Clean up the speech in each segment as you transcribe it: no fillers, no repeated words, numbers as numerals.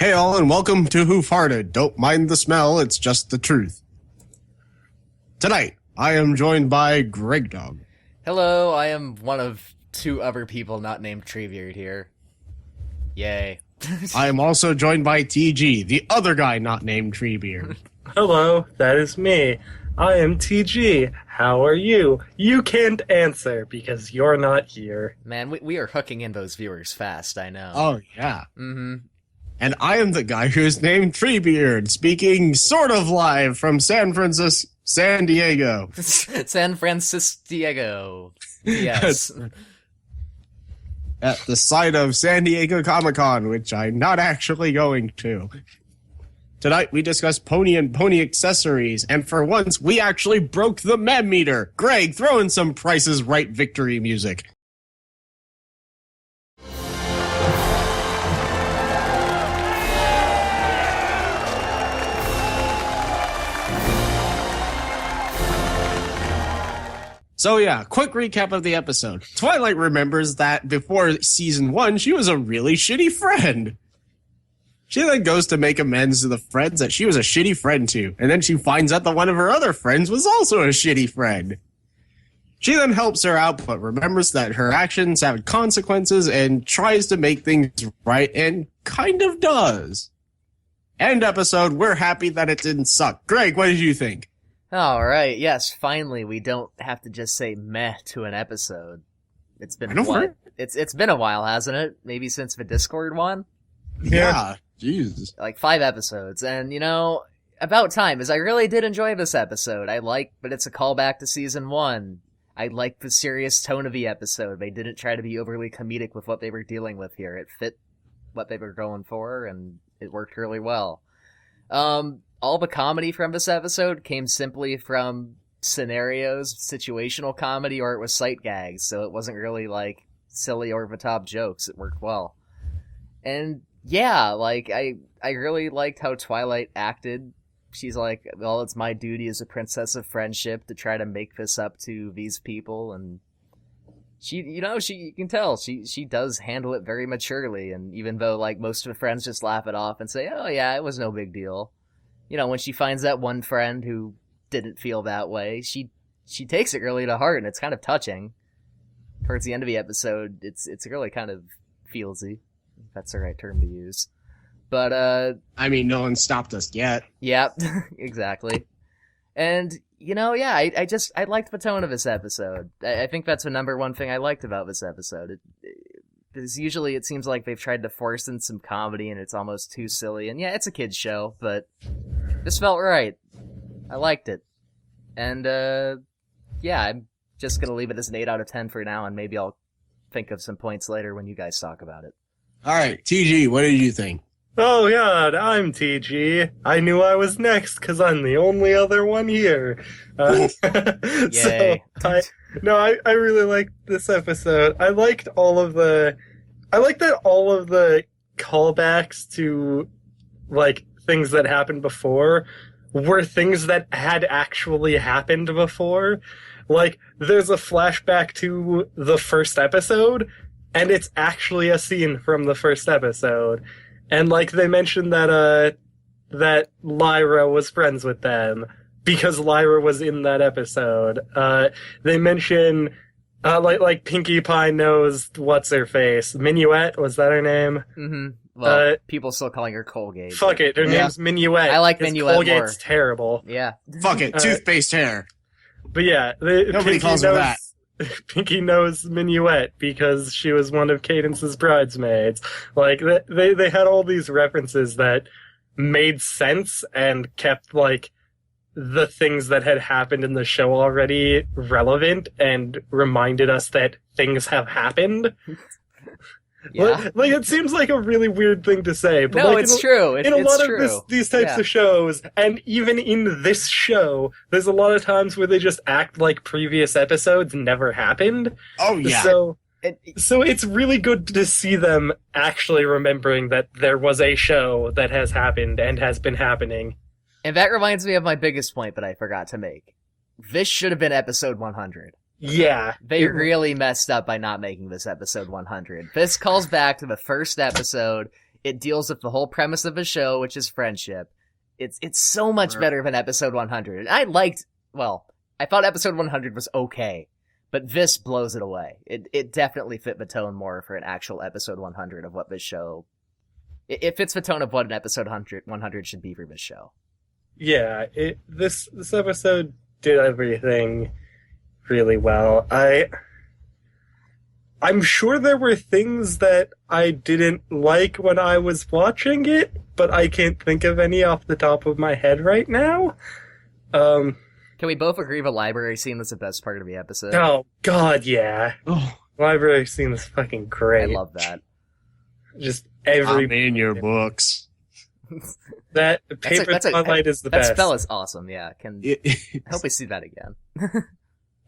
Hey all, and welcome to Hoof Hearted. Don't mind the smell, it's just the truth. Tonight, I am joined by Greg Dog. Hello, I am one of two other people not named Treebeard here. Yay. I am also joined by TG, the other guy not named Treebeard. Hello, that is me. I am TG. How are you? You can't answer because you're not here. Man, we are hooking in those viewers fast, I know. Oh, yeah. Mm-hmm. And I am the guy who's named Treebeard, speaking sort of live from San Diego. San Francisco. Yes. At the site of San Diego Comic-Con, which I'm not actually going to. Tonight we discuss pony and pony accessories, and for once we actually broke the mem meter. Greg, throw in some Price is Right victory music. So yeah, quick recap of the episode. Twilight remembers that before season 1, she was a really shitty friend. She then goes to make amends to the friends that she was a shitty friend to, and then she finds out that one of her other friends was also a shitty friend. She then helps her out, but remembers that her actions have consequences and tries to make things right, and kind of does. End episode, we're happy that it didn't suck. Greg, what did you think? Alright, yes, finally we don't have to just say meh to an episode. It's been what? It's been a while, hasn't it? Maybe since the Discord one? Yeah. Jesus. Like 5 episodes, and about time, as I really did enjoy this episode. But it's a callback to season 1. I liked the serious tone of the episode. They didn't try to be overly comedic with what they were dealing with here. It fit what they were going for, and it worked really well. All the comedy from this episode came simply from scenarios, situational comedy, or it was sight gags, so it wasn't really, silly over-the-top jokes. It worked well. And yeah, I really liked how Twilight acted. She's like, well, it's my duty as a princess of friendship to try to make this up to these people, and you can tell, she does handle it very maturely, and even though, most of the friends just laugh it off and say, oh yeah, it was no big deal. When she finds that one friend who didn't feel that way, she takes it really to heart, and it's kind of touching. Towards the end of the episode, it's really kind of feelsy. If that's the right term to use. But, no one stopped us yet. Yeah, exactly. And, I liked the tone of this episode. I think that's the number one thing I liked about this episode. Because usually it seems like they've tried to force in some comedy and it's almost too silly. And yeah, it's a kid's show, but this felt right. I liked it. And, I'm just gonna leave it as an 8 out of 10 for now, and maybe I'll think of some points later when you guys talk about it. Alright, TG, what did you think? Oh God, I'm TG. I knew I was next because I'm the only other one here. Yay. I really liked this episode. I liked that all of the callbacks to, things that happened before were things that had actually happened before. There's a flashback to the first episode, and it's actually a scene from the first episode. And, they mentioned that Lyra was friends with them, because Lyra was in that episode. They mention, Pinkie Pie knows what's-her-face. Minuet, was that her name? Mm-hmm. Well, people still calling her Colgate. Fuck it, her name's Minuet. I like Minuet Colgate's more. terrible. Yeah. Fuck it, toothpaste hair. But yeah, Nobody calls her that. Pinkie knows Minuet because she was one of Cadence's bridesmaids. They had all these references that made sense and kept, the things that had happened in the show already relevant and reminded us that things have happened. Yeah. It seems like a really weird thing to say, but no, it's true. In a lot of these types of shows, and even in this show, there's a lot of times where they just act like previous episodes never happened. Oh yeah. So it's really good to see them actually remembering that there was a show that has happened and has been happening. And that reminds me of my biggest point that I forgot to make. This should have been episode 100. Yeah. They really messed up by not making this episode 100. This calls back to the first episode. It deals with the whole premise of the show, which is friendship. It's so much better than episode 100. I thought episode 100 was okay, but this blows it away. It definitely fit the tone more for an actual episode 100 of what this show... It fits the tone of what an episode 100 should be for this show. Yeah, this episode did everything really well. I'm sure there were things that I didn't like when I was watching it, but I can't think of any off the top of my head right now. Can we both agree the library scene was the best part of the episode? Oh, God, yeah. Oh, Library scene was fucking great. I love that. Just every... I'm in your books. That paper Twilight is the best. That spell is awesome, yeah. I hope we see that again.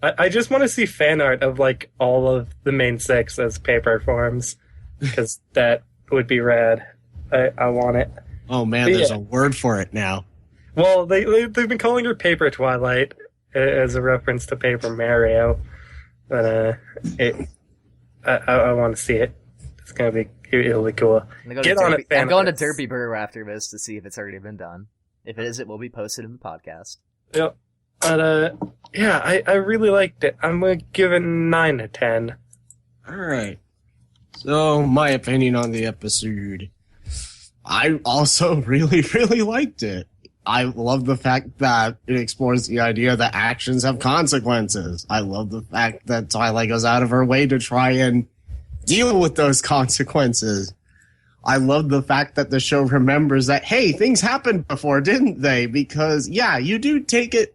I just want to see fan art of, like, all of the main six as paper forms, because that would be rad. I want it. Oh, man, But there's yeah. a word for it now. Well, they've been calling her Paper Twilight as a reference to Paper Mario, but I want to see it. It's gonna be it'll be cool. Get on it, fan I'm going to arts. Derpy Brew after this to see if it's already been done. If it is, it will be posted in the podcast. Yep. But yeah, I really liked it. I'm gonna give it 9 out of 10. All right. So, my opinion on the episode. I also really, really liked it. I love the fact that it explores the idea that actions have consequences. I love the fact that Twilight goes out of her way to try and deal with those consequences. I love the fact that the show remembers that, hey, things happened before, didn't they? Because, yeah, you do take it.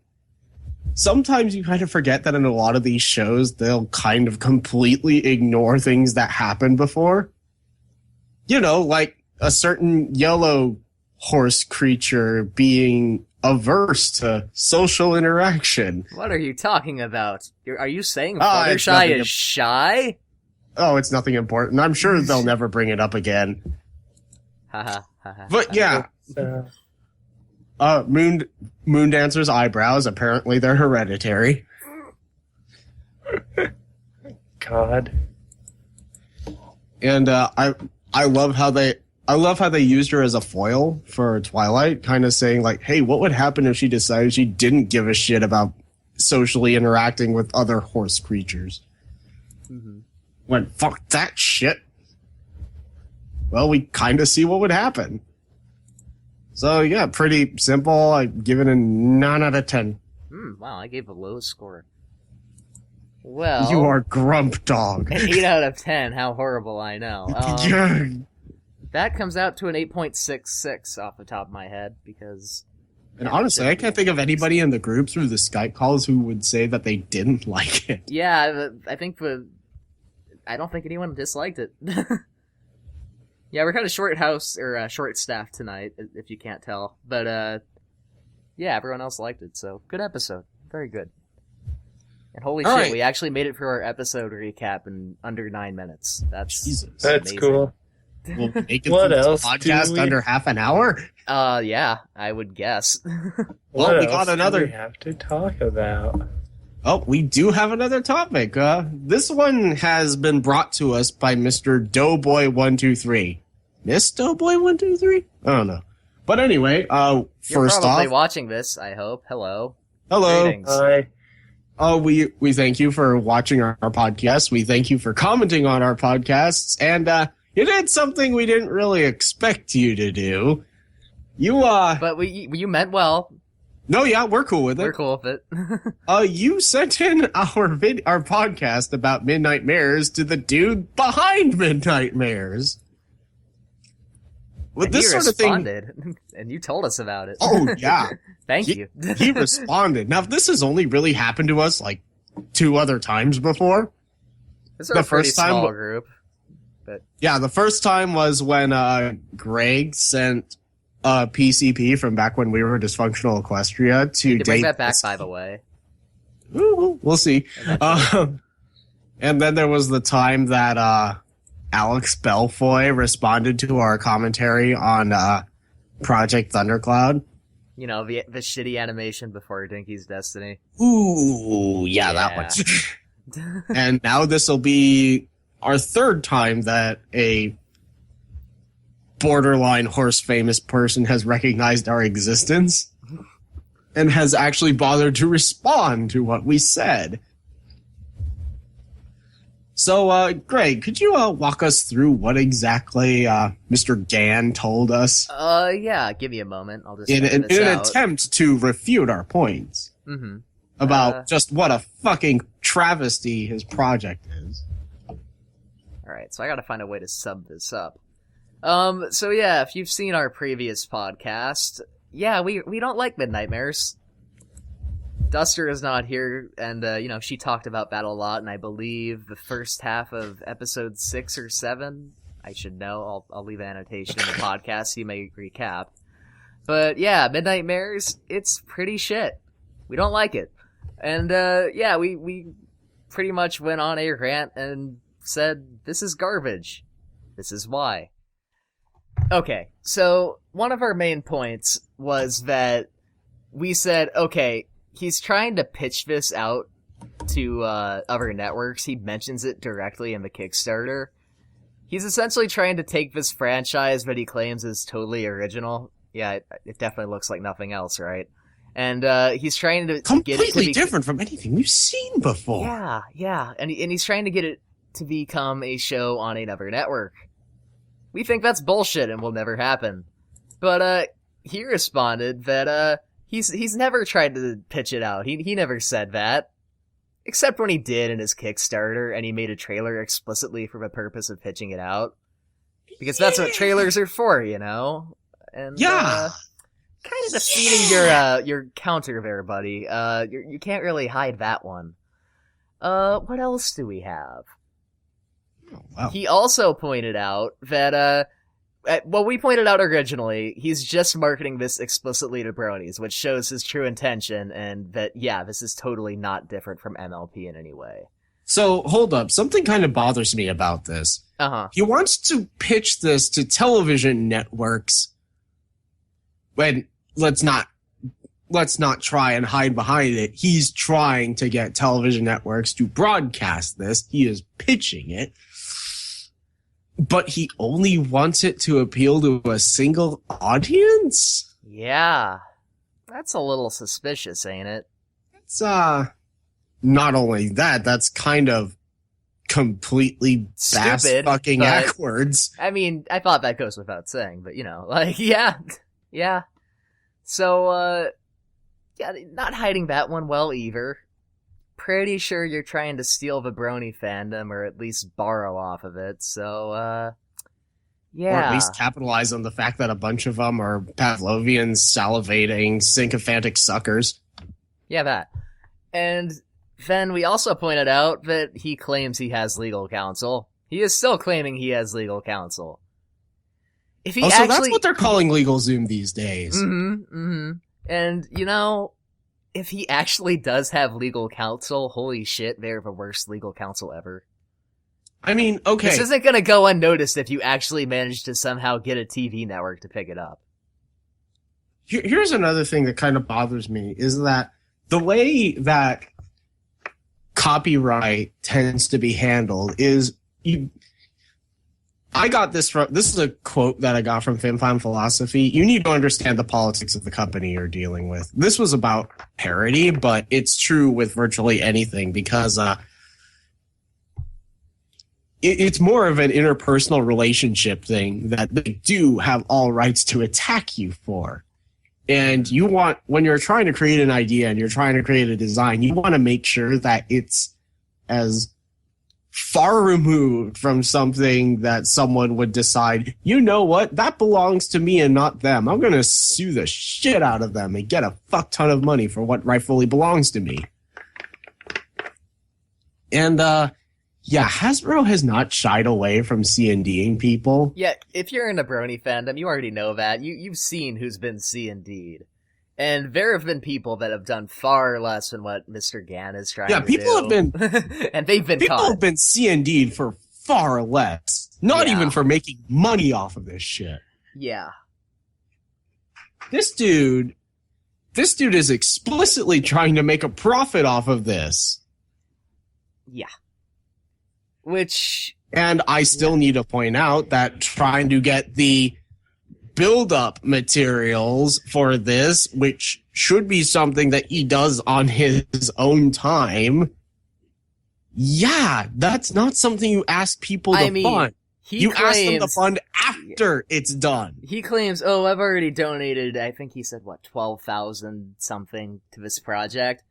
Sometimes you kind of forget that in a lot of these shows, they'll kind of completely ignore things that happened before. You know, like a certain yellow horse creature being averse to social interaction. What are you talking about? Are you saying It's Fluttershy nothing is shy? Oh, it's nothing important. I'm sure they'll never bring it up again. Haha. haha. But yeah, So, Moon Dancer's eyebrows, apparently they're hereditary. God. And I love how they used her as a foil for Twilight, kind of saying like, hey, what would happen if she decided she didn't give a shit about socially interacting with other horse creatures? Mm-hmm. Went, fuck that shit. Well, we kind of see what would happen. So yeah, pretty simple. I give it a 9 out of 10. Wow, I gave a low score. Well, You are grump dog. an 8 out of 10. How horrible, I know. Yeah. That comes out to an 8.66 off the top of my head, because... And honestly, I can't think of anybody in the group through the Skype calls who would say that they didn't like it. Yeah, I don't think anyone disliked it. Yeah, we're kind of short staffed tonight, if you can't tell. But, yeah, everyone else liked it, so good episode. Very good. And holy All shit, right. we actually made it through our episode recap in under 9 minutes. That's Jesus. That's amazing. cool. We'll make it What through this else do podcast we- under half an hour. Yeah, I would guess. Well, What we got else do another- we have to talk about. Oh, we do have another topic. This one has been brought to us by Mr. Doughboy123. Miss Doughboy123? I don't know. But anyway, You're first probably off, watching this, I hope. Hello. hello. Greetings. Hi. We thank you for watching our podcast. We thank you for commenting on our podcasts. And you did something we didn't really expect you to do. But you meant well. No, yeah, we're cool with We're it. cool with it. You sent in our podcast about Midnight Mares to the dude behind Midnight Mares. With And this he sort of thing, responded, and you told us about it. oh yeah, Thank he, you. he responded. Now, this has only really happened to us like 2 other times before. This is the a pretty first time- small group. Yeah, the first time was when Greg sent PCP from back when we were dysfunctional Equestria to You can bring date. that back, this- by the way. Ooh, we'll see. And then there was the time that Alex Belfoy responded to our commentary on Project Thundercloud. You know, the shitty animation before Dinky's Destiny. Ooh, yeah, that one. And now this will be our 3rd time that a borderline horse famous person has recognized our existence and has actually bothered to respond to what we said. So, Greg, could you walk us through what exactly Mr. Gann told us? Yeah, give me a moment. I'll just in an attempt to refute our points about just what a fucking travesty his project is. Alright, so I gotta find a way to sub this up. So yeah, if you've seen our previous podcast, yeah, we don't like Midnightmares. Duster is not here, and, she talked about that a lot, and I believe the first half of episode 6 or 7, I should know, I'll leave an annotation in the podcast so you may recap. But yeah, Midnightmares, it's pretty shit. We don't like it. And, we pretty much went on a rant and said, this is garbage. This is why. Okay, so one of our main points was that we said, okay, he's trying to pitch this out to other networks. He mentions it directly in the Kickstarter. He's essentially trying to take this franchise that he claims is totally original. Yeah, it definitely looks like nothing else, right? And he's trying to completely get it to different from anything we've seen before. Yeah, and he's trying to get it to become a show on another network. We think that's bullshit and will never happen. But he responded that He's never tried to pitch it out. He never said that. Except when he did in his Kickstarter, and he made a trailer explicitly for the purpose of pitching it out. Because that's what trailers are for, you know? And, kind of defeating your counter there, buddy. You can't really hide that one. What else do we have? Oh, wow. He also pointed out that, we pointed out originally, he's just marketing this explicitly to bronies, which shows his true intention, and that, yeah, this is totally not different from MLP in any way. So, hold up. Something kind of bothers me about this. He wants to pitch this to television networks when, let's not try and hide behind it. He's trying to get television networks to broadcast this. He is pitching it. But he only wants it to appeal to a single audience? Yeah. That's a little suspicious, ain't it? It's, not only that, that's kind of completely stupid, fucking backwards. I mean, I thought that goes without saying, but, yeah. So, not hiding that one well either. Pretty sure you're trying to steal the brony fandom, or at least borrow off of it, so, yeah. Or at least capitalize on the fact that a bunch of them are Pavlovian, salivating, sycophantic suckers. Yeah, that. And then we also pointed out that he claims he has legal counsel. He is still claiming he has legal counsel. If he so that's what they're calling legal Zoom these days. And, if he actually does have legal counsel, holy shit, they're the worst legal counsel ever. I mean, okay. This isn't gonna go unnoticed if you actually manage to somehow get a TV network to pick it up. Here's another thing that kind of bothers me, is that the way that copyright tends to be handled is I got this from, this is a quote that I got from FinFam Philosophy. You need to understand the politics of the company you're dealing with. This was about parody, but it's true with virtually anything because it's more of an interpersonal relationship thing that they do have all rights to attack you for. And you want, when you're trying to create an idea and you're trying to create a design, you want to make sure that it's as far removed from something that someone would decide, you know what, that belongs to me and not them. I'm going to sue the shit out of them and get a fuck ton of money for what rightfully belongs to me. And, Hasbro has not shied away from C&D'ing people. Yeah, if you're in a brony fandom, you already know that. You've seen who's been C&D'd. And there have been people that have done far less than what Mr. Gann is trying to do. Yeah, people have been... and they've been people caught. have been C&D'd for far less. Not even for making money off of this shit. Yeah. This dude is explicitly trying to make a profit off of this. Yeah. Which... And I still need to point out that trying to get the build-up materials for this, which should be something that he does on his own time, yeah, that's not something you ask people to fund. You ask them to fund after it's done. He claims, I've already donated, I think he said, 12,000 something to this project.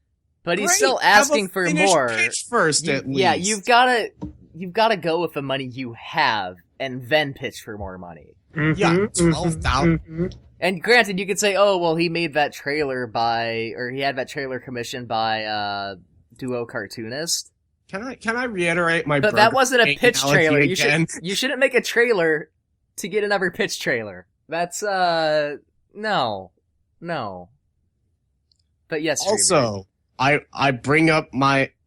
But he's still asking for more. Pitch first, at least. Yeah, you've gotta go with the money you have, and then pitch for more money. Mm-hmm, Yeah, 12,000. mm-hmm. And granted, you could say, he made that trailer he had that trailer commissioned by, Duo Cartoonist. Can I reiterate my? But that wasn't a pitch trailer. You shouldn't make a trailer to get another pitch trailer. That's no. But yes. Also, I bring up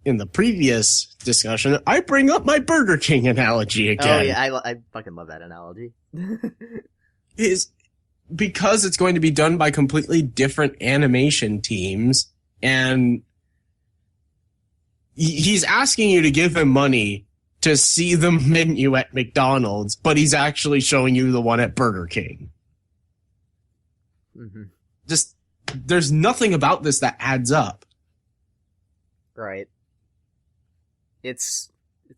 in the previous discussion, I bring up my Burger King analogy again. Oh yeah, I fucking love that analogy. Is because it's going to be done by completely different animation teams, and he's asking you to give him money to see the menu at McDonald's, but he's actually showing you the one at Burger King. Mm-hmm. Just, there's nothing about this that adds up. Right. It's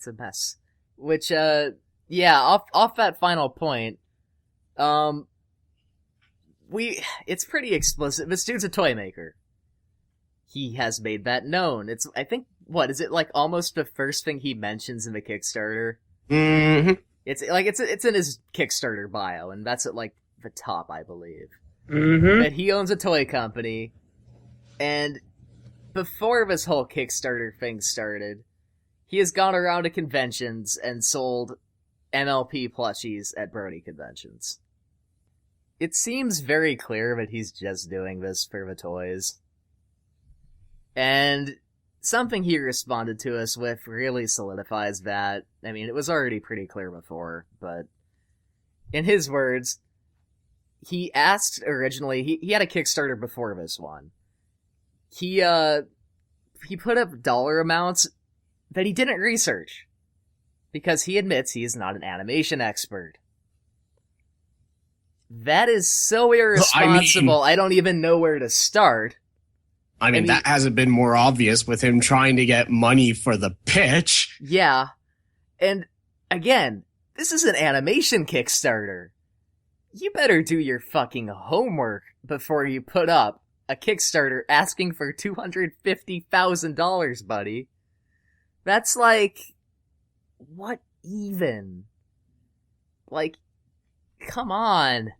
a mess. Which, off that final point, it's pretty explicit. This dude's a toy maker. He has made that known. I think, is it almost the first thing he mentions in the Kickstarter? Mm-hmm. It's in his Kickstarter bio, and that's at the top, I believe. Mm-hmm. That he owns a toy company, and before this whole Kickstarter thing started, he has gone around to conventions and sold MLP plushies at brony conventions. It seems very clear that he's just doing this for the toys. And something he responded to us with really solidifies that. I mean, it was already pretty clear before, but in his words, he asked originally, he had a Kickstarter before this one. He put up dollar amounts that he didn't research, because he admits he is not an animation expert. That is so irresponsible, I don't even know where to start. I mean, that hasn't been more obvious with him trying to get money for the pitch. Yeah. And, again, this is an animation Kickstarter. You better do your fucking homework before you put up a Kickstarter asking for $250,000, buddy. That's what even? Come on.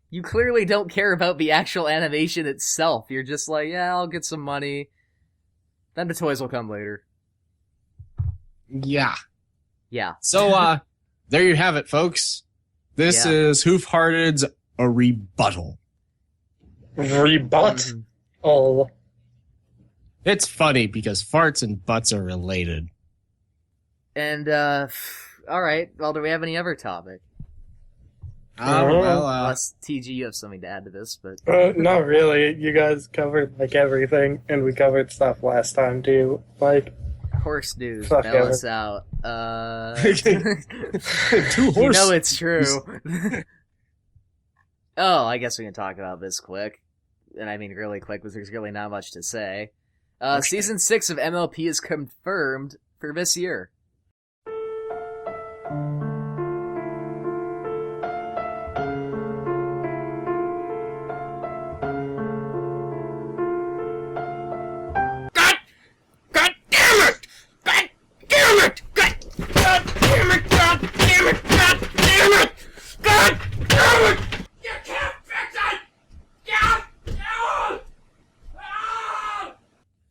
You clearly don't care about the actual animation itself. You're just I'll get some money. Then the toys will come later. Yeah. Yeah. So, there you have it, folks. This is Hoof Hearted's A Rebuttal. Rebut? Mm-hmm. Oh. It's funny because farts and butts are related. And, alright. Well, do we have any other topic? Unless TG, you have something to add to this, but... not really. You guys covered, everything, and we covered stuff last time, too. Horse news, fuck bail us out. Two horse. You know it's true. Oh, I guess we can talk about this quick. And I mean really quick, because there's really not much to say. Season 6 of MLP is confirmed for this year.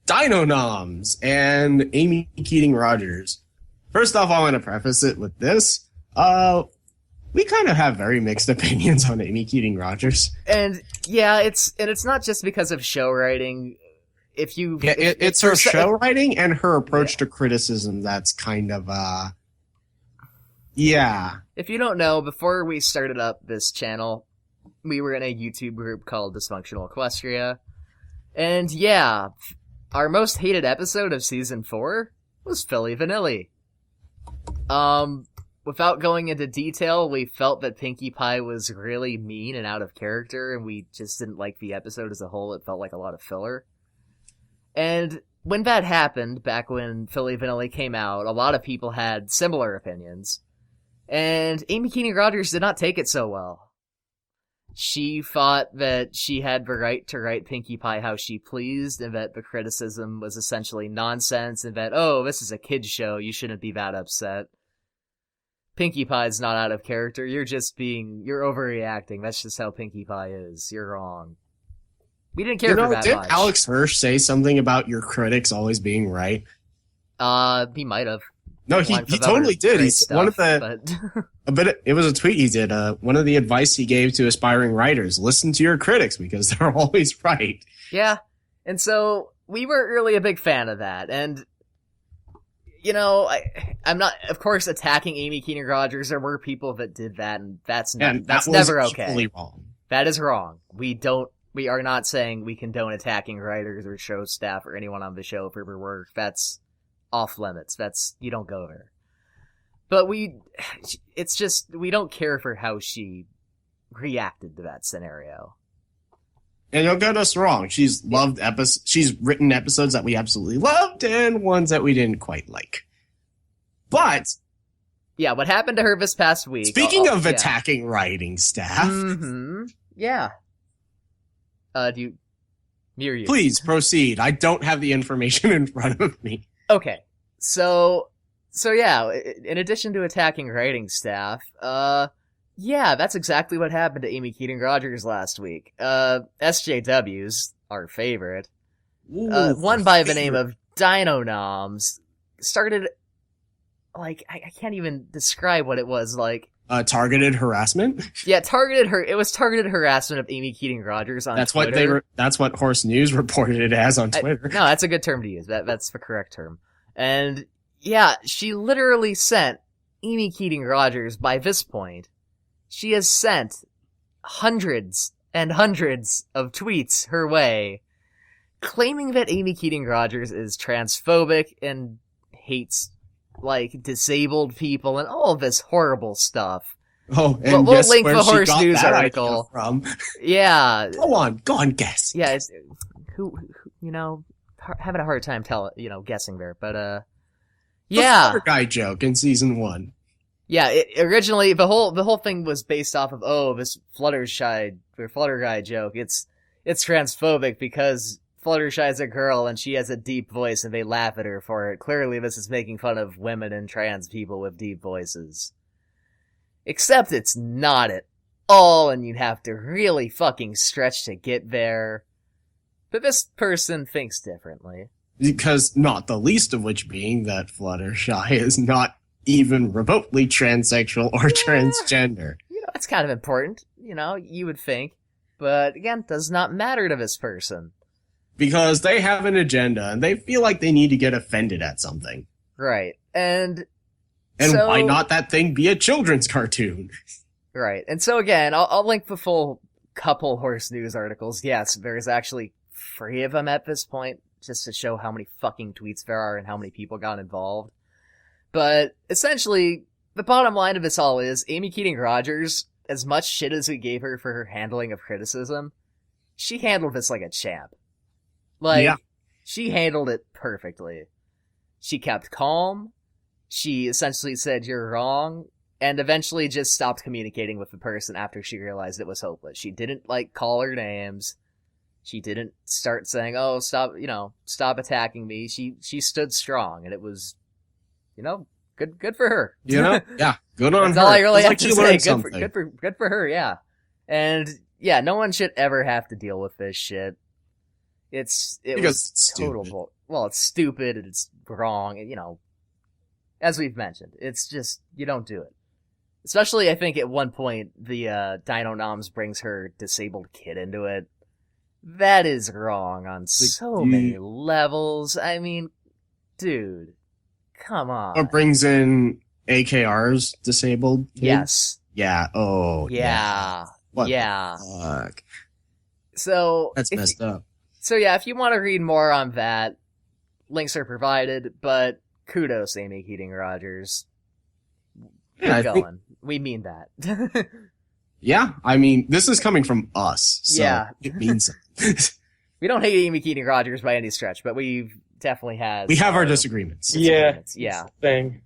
Dinonoms and Amy Keating Rogers. First off, I want to preface it with this. We kind of have very mixed opinions on Amy Keating Rogers. And yeah, it's not just because of show writing. It's her show writing and her approach to criticism that's kind of yeah. If you don't know, before we started up this channel, we were in a YouTube group called Dysfunctional Equestria. And yeah, our most hated episode of season 4 was Philly Vanilli. without going into detail, we felt that Pinkie Pie was really mean and out of character, and we just didn't like the episode as a whole. It felt like a lot of filler. And when that happened, back when Philly Vanilli came out, a lot of people had similar opinions. And Amy Keating Rogers did not take it so well. She thought that she had the right to write Pinkie Pie how she pleased, and that the criticism was essentially nonsense, and that, oh, this is a kid's show, you shouldn't be that upset. Pinkie Pie's not out of character, you're overreacting, that's just how Pinkie Pie is, you're wrong. We didn't care for that did much. Alex Hirsch say something about your critics always being right? He might have. No, he totally did. He's stuff, one of the, it was a tweet he did. One of the advice he gave to aspiring writers: listen to your critics because they're always right. Yeah, and so we weren't really a big fan of that. And you know, I'm not, of course, attacking Amy Keating Rogers. There were people that did that, and that's never okay. Wrong. That is wrong. We are not saying we condone attacking writers or show staff or anyone on the show for their work. That's off limits. You don't go there. But it's just, we don't care for how she reacted to that scenario. And don't get us wrong. She's written episodes that we absolutely loved and ones that we didn't quite like. But yeah, what happened to her this past week? Speaking of attacking writing staff. Mm-hmm. Yeah. Do you? Please proceed. I don't have the information in front of me. Okay. So yeah, in addition to attacking writing staff, yeah, that's exactly what happened to Amy Keating Rogers last week. SJWs, our favorite, one by the name of Dinonoms, started, like, I can't even describe what it was, like, targeted harassment? Yeah, it was targeted harassment of Amy Keating Rogers on Twitter. That's what Horse News reported it as on Twitter. No, that's a good term to use. That's the correct term. And yeah, she literally sent Amy Keating Rogers, by this point, she has sent hundreds and hundreds of tweets her way, claiming that Amy Keating Rogers is transphobic and hates, like, disabled people and all this horrible stuff. Oh, and we'll link the Horse News article. From. Yeah. Go on, guess. Yeah, who, having a hard time guessing there, but, yeah. The Flutter Guy joke in season 1. Yeah, originally, the whole thing was based off of, this Fluttershy, or Flutter Guy joke, it's transphobic because Fluttershy's a girl and she has a deep voice and they laugh at her for it. Clearly this is making fun of women and trans people with deep voices. Except it's not at all, and you'd have to really fucking stretch to get there. But this person thinks differently. Because not the least of which being that Fluttershy is not even remotely transsexual or transgender. That's kind of important, you would think. But again, does not matter to this person. Because they have an agenda, and they feel like they need to get offended at something. Right. And so, why not that thing be a children's cartoon? Right. And so again, I'll link the full couple Horse News articles. Yes, there's actually 3 of them at this point, just to show how many fucking tweets there are and how many people got involved. But essentially, the bottom line of this all is, Amy Keating Rogers, as much shit as we gave her for her handling of criticism, she handled this like a champ. She handled it perfectly. She kept calm, she essentially said, you're wrong, and eventually just stopped communicating with the person after she realized it was hopeless. She didn't, call her names. She didn't start saying, oh, stop attacking me. She stood strong, and it was, good for her. Yeah, good on her. That's all I really have to say. Good for her, yeah. And, yeah, no one should ever have to deal with this shit. It's total. Well, it's stupid, and it's wrong, and, as we've mentioned, it's just, you don't do it. Especially, I think, at one point, the Dinonoms brings her disabled kid into it. That is wrong on so many levels. I mean, dude, come on. Or brings in AKR's disabled kid? Yes. Yeah. Oh. Yeah. What yeah. the fuck? So that's messed up. So yeah, if you want to read more on that, links are provided. But kudos, Amy Keating Rogers. Yeah, I Keep think- going. We mean that. Yeah, I mean, this is coming from us, so Yeah. it means something. We don't hate Amy Keating Rogers by any stretch, but we've definitely had We have our disagreements. Yeah. Yeah. Thing.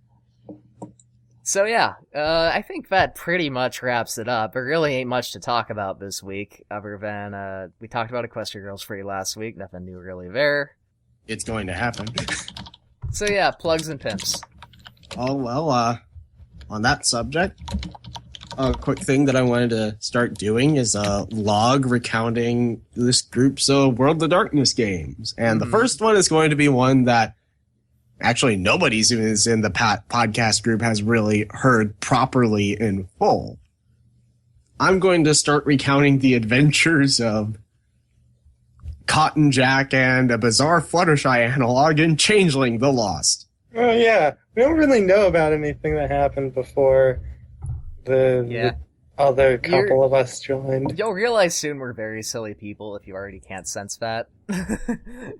So yeah, I think that pretty much wraps it up. There really ain't much to talk about this week, other than we talked about Equestria Girls Free last week. Nothing new really there. It's going to happen. So yeah, plugs and pimps. Oh, well, on that subject, a quick thing that I wanted to start doing is a log recounting this group's World of Darkness games. And the first one is going to be one that actually nobody who is in the podcast group has really heard properly in full. I'm going to start recounting the adventures of Cotton Jack and a bizarre Fluttershy analog in Changeling the Lost. Oh yeah, we don't really know about anything that happened before the other couple of us joined. You'll realize soon we're very silly people if you already can't sense that.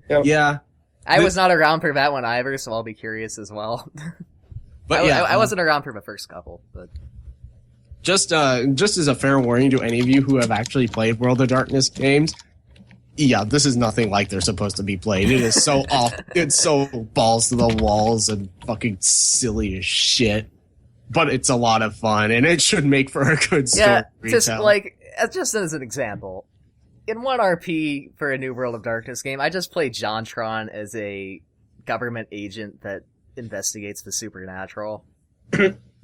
Yeah. I was not around for that one either, so I'll be curious as well. But I wasn't around for the first couple, but just as a fair warning to any of you who have actually played World of Darkness games, yeah, this is nothing like they're supposed to be played. It is so off. It's so balls to the walls and fucking silly as shit. But it's a lot of fun, and it should make for a good story. yeah, just as an example, in one RP for a new World of Darkness game, I just played Jontron as a government agent that investigates the supernatural.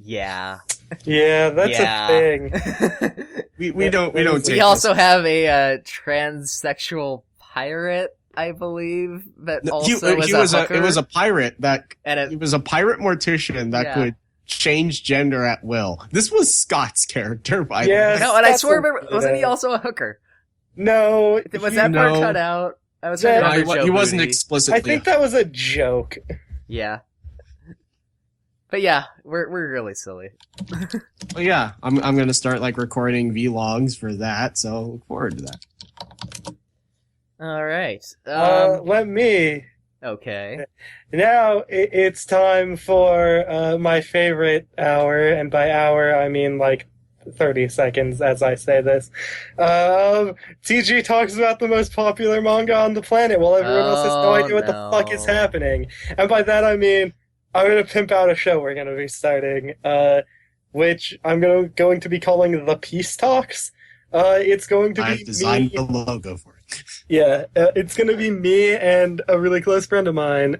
Yeah. Yeah, that's Yeah. a thing. We don't We take also have a transsexual pirate, I believe, that also he was a it was a pirate that and he was a pirate mortician that Yeah. could change gender at will. This was Scott's character, by Yeah. the way. no, and I That's swear, a- wasn't he also a hooker? No, Was that part No. cut out? I was Yeah, trying to remember He Joe wasn't Booty. explicitly. I think that was a joke. Yeah. But yeah, we're really silly. Well, yeah, I'm gonna start recording vlogs for that, so look forward to that. All right. Let me. Okay. Now it's time for my favorite hour, and by hour I mean 30 seconds as I say this. TG talks about the most popular manga on the planet while everyone else has no Oh, idea what the fuck is happening. And by that I mean I'm going to pimp out a show we're going to be starting, which I'm going to be calling The Peace Talks. It's going to be I've designed me. the logo for it. Yeah, it's going to be me and a really close friend of mine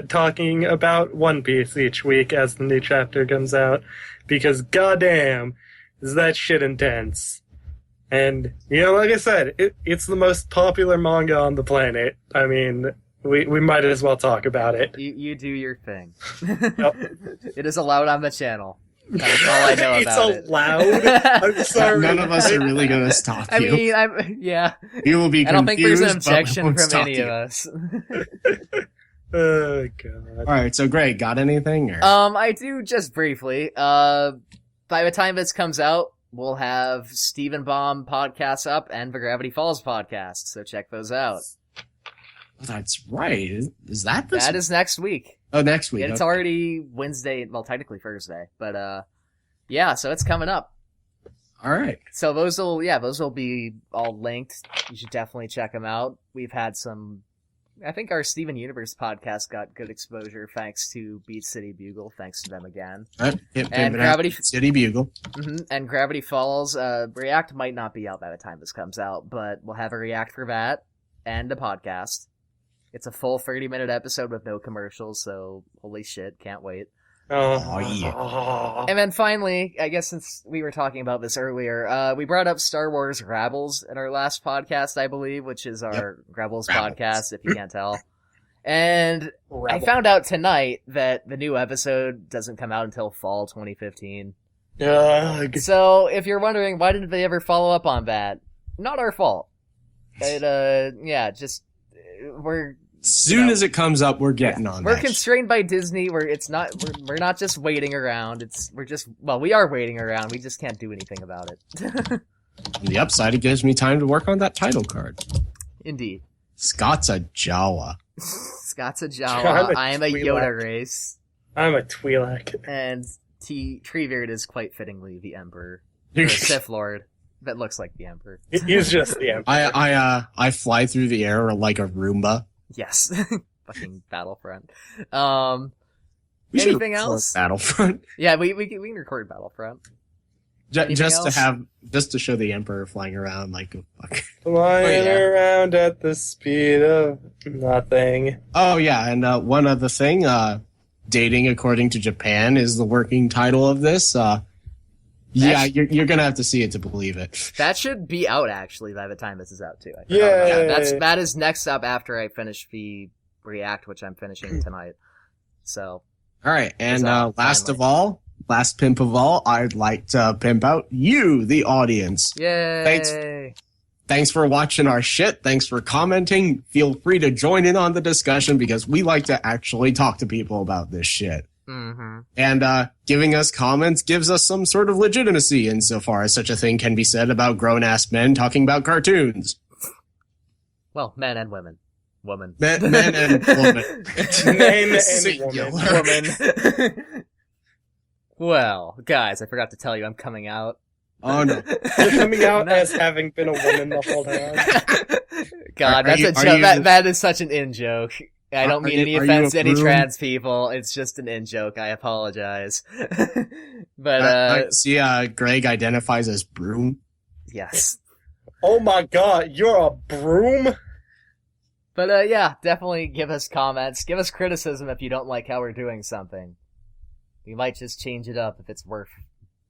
talking about One Piece each week as the new chapter comes out, because goddamn, is that shit intense. And, like I said, it's the most popular manga on the planet. I mean, we might as well talk about it. You do your thing. Yep. It is allowed on the channel. That's all I know about It's allowed? I'm sorry. None of us are really gonna stop I you. mean, yeah. You will be I don't think there's an confused, but we objection won't from stop any you. of us. Oh, God. All right, so Greg, got anything? Or? I do just briefly. By the time this comes out, we'll have Stephen Baum podcasts up and the Gravity Falls podcast, so check those out. That's right. Is that this? That is next week. Oh, next week. And it's okay. already Wednesday, well, technically Thursday, but yeah, so it's coming up. All right. So those will be all linked. You should definitely check them out. We've had I think our Steven Universe podcast got good exposure thanks to Beat City Bugle. Thanks to them again. All right. And Gravity City Bugle. And Gravity Falls. React might not be out by the time this comes out, but we'll have a React for that and a podcast. It's a full 30-minute episode with no commercials, so holy shit, can't wait. Oh, yeah. And then finally, I guess since we were talking about this earlier, we brought up Star Wars Rebels in our last podcast, I believe, which is our Rebels podcast, if you can't tell. And I found out tonight that the new episode doesn't come out until fall 2015. Ugh. So if you're wondering, why didn't they ever follow up on that? Not our fault. We're Soon as it comes up, we're getting on. We're that constrained by Disney. We're not just waiting around. We are waiting around. We just can't do anything about it. On the upside, it gives me time to work on that title card. Indeed. Scott's a Jawa. Scott's a Jawa. I am a Yoda race. I'm a Twi'lek. And Treebeard is quite fittingly the Emperor. Or Sith Lord that looks like the Emperor. He's just the Emperor. I fly through the air like a Roomba. Yes. Fucking Battlefront. We should Anything record else? Battlefront. Yeah, we can record Battlefront. Just to show the Emperor flying around like a fuck. Flying around at the speed of nothing. Oh yeah, and one other thing, Dating According to Japan is the working title of this. You're gonna have to see it to believe it. That should be out actually by the time this is out too. That is next up after I finish the React, which I'm finishing tonight. So. All right, and last pimp of all, I'd like to pimp out you, the audience. Yay! Thanks for watching our shit. Thanks for commenting. Feel free to join in on the discussion because we like to actually talk to people about this shit. Mm-hmm. And giving us comments gives us some sort of legitimacy insofar as such a thing can be said about grown-ass men talking about cartoons. Well, men and women. Woman. Men and woman. Men and woman. Well, guys, I forgot to tell you I'm coming out. Oh no. You're coming out as having been a woman the whole time. God, that's a joke. That is such an in-joke. I don't mean any offense to any trans people. It's just an in-joke. I apologize. But, I see, Greg identifies as broom. Yes. Oh my god, you're a broom? But, yeah, definitely give us comments. Give us criticism if you don't like how we're doing something. We might just change it up if it's worth,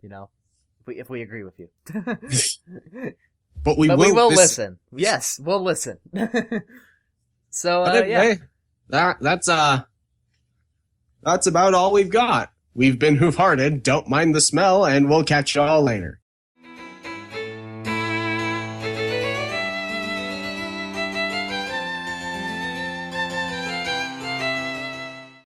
if we agree with you. But we will listen. Yes, we'll listen. So, anyway, that's about all we've got. We've been Hoof Hearted, don't mind the smell, and we'll catch y'all later.